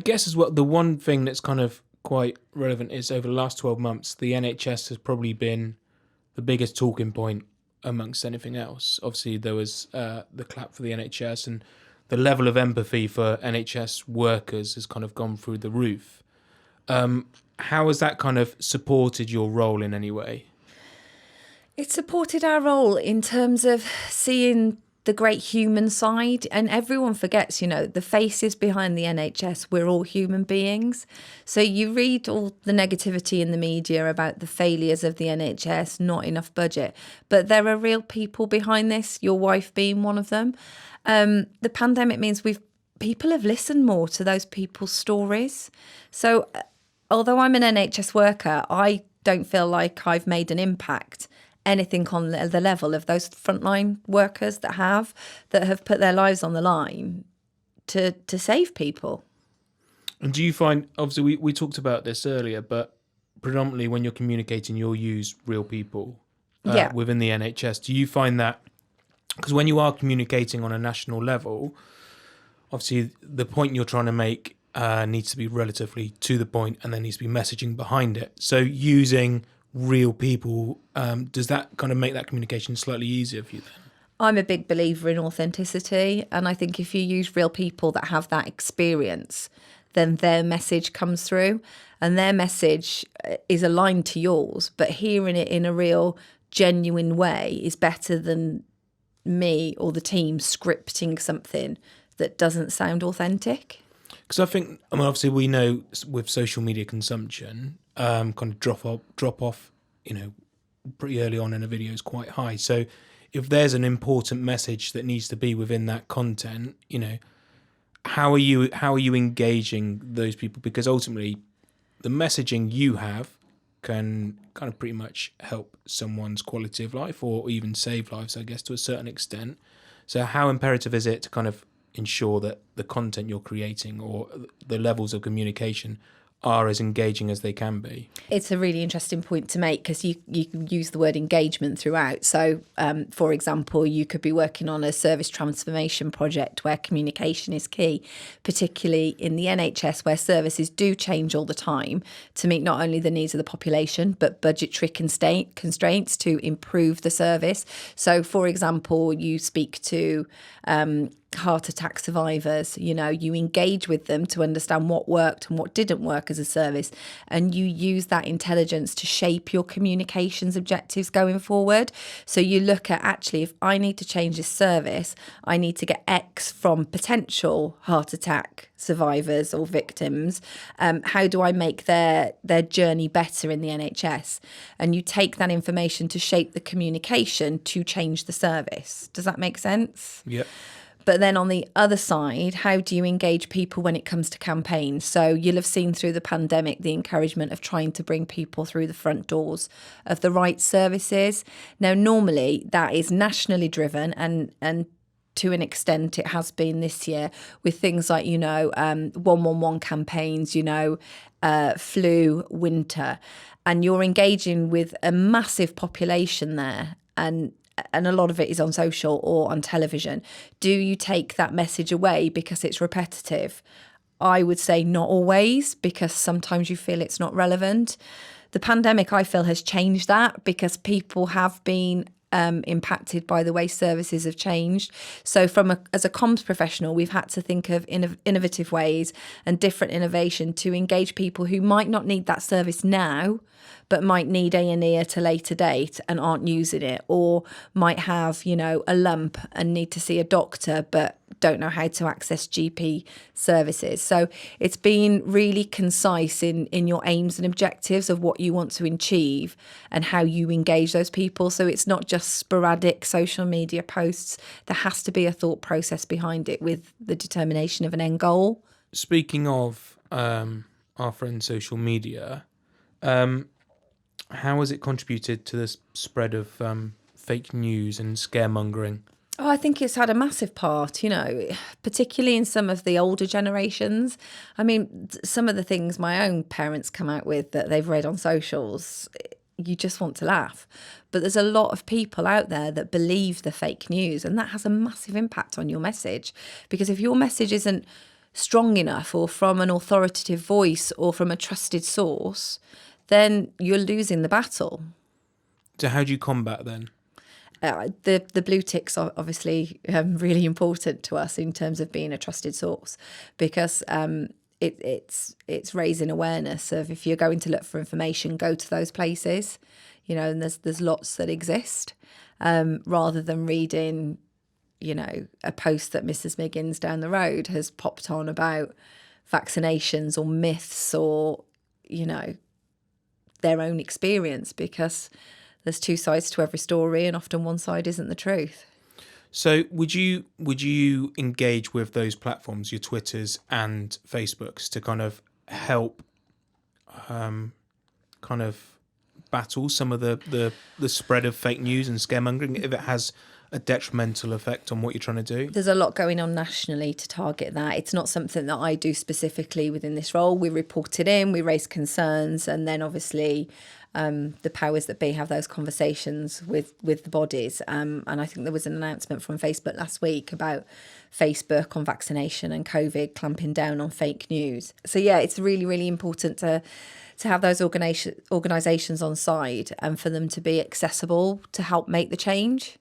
guess as well, the one thing that's kind of quite relevant is over the last 12 months, the NHS has probably been the biggest talking point amongst anything else. Obviously, there was the clap for the NHS, and the level of empathy for NHS workers has kind of gone through the roof. How has that kind of supported your role in any way? It supported our role in terms of seeing the great human side, and everyone forgets, the faces behind the NHS, we're all human beings. So you read all the negativity in the media about the failures of the NHS, not enough budget, but there are real people behind this, your wife being one of them. The pandemic means people have listened more to those people's stories. So although I'm an NHS worker, I don't feel like I've made an impact anything on the level of those frontline workers that have put their lives on the line to save people. And do you find, obviously we talked about this earlier, but predominantly when you're communicating, you'll use real people within the NHS. Do you find that, because when you are communicating on a national level, obviously the point you're trying to make needs to be relatively to the point, and there needs to be messaging behind it. So using real people, does that kind of make that communication slightly easier for you then? I'm a big believer in authenticity, and I think if you use real people that have that experience, then their message comes through, and their message is aligned to yours, but hearing it in a real genuine way is better than me or the team scripting something that doesn't sound authentic. Because I think, obviously we know with social media consumption, kind of drop off, pretty early on in a video is quite high. So if there's an important message that needs to be within that content, how are you engaging those people? Because ultimately, the messaging you have can kind of pretty much help someone's quality of life, or even save lives, I guess, to a certain extent. So how imperative is it to kind of ensure that the content you're creating or the levels of communication are as engaging as they can be? It's a really interesting point to make, because you use the word engagement throughout. So, for example, you could be working on a service transformation project where communication is key, particularly in the NHS, where services do change all the time to meet not only the needs of the population, but budgetary constraints to improve the service. So, for example, you speak to heart attack survivors, you engage with them to understand what worked and what didn't work as a service, and you use that intelligence to shape your communications objectives going forward. So you look at, actually, if I need to change this service, I need to get X from potential heart attack survivors or victims. How do I make their journey better in the NHS? And you take that information to shape the communication to change the service. Does that make sense? Yeah. But then on the other side, how do you engage people when it comes to campaigns? So you'll have seen through the pandemic the encouragement of trying to bring people through the front doors of the right services. Now, normally that is nationally driven, and to an extent it has been this year with things like, 111 campaigns, flu, winter, and you're engaging with a massive population there, and a lot of it is on social or on television. Do you take that message away because it's repetitive? I would say not always, because sometimes you feel it's not relevant. The pandemic, I feel, has changed that, because people have been impacted by the way services have changed. So as a comms professional, we've had to think of innovative ways and different innovation to engage people who might not need that service now, but might need A&E at a later date and aren't using it, or might have, a lump and need to see a doctor but don't know how to access GP services. So it's been really concise in your aims and objectives of what you want to achieve and how you engage those people. So it's not just sporadic social media posts. There has to be a thought process behind it with the determination of an end goal. Speaking of our friend social media, how has it contributed to the spread of fake news and scaremongering? Oh, I think it's had a massive part, particularly in some of the older generations. I mean, some of the things my own parents come out with that they've read on socials, you just want to laugh. But there's a lot of people out there that believe the fake news, and that has a massive impact on your message. Because if your message isn't strong enough or from an authoritative voice or from a trusted source, then you're losing the battle. So how do you combat then? The blue ticks are obviously really important to us in terms of being a trusted source, because it's raising awareness of, if you're going to look for information, go to those places, and there's lots that exist, rather than reading, a post that Mrs. Miggins down the road has popped on about vaccinations or myths or, their own experience, because there's two sides to every story and often one side isn't the truth. So would you engage with those platforms, your Twitters and Facebooks, to kind of help kind of battle some of the spread of fake news and scaremongering if it has a detrimental effect on what you're trying to do? There's a lot going on nationally to target that. It's not something that I do specifically within this role. We report it in, we raise concerns, and then obviously the powers that be have those conversations with the bodies. And I think there was an announcement from Facebook last week about Facebook on vaccination and COVID clamping down on fake news. So yeah, it's really, really important to have those organisations on side and for them to be accessible to help make the change.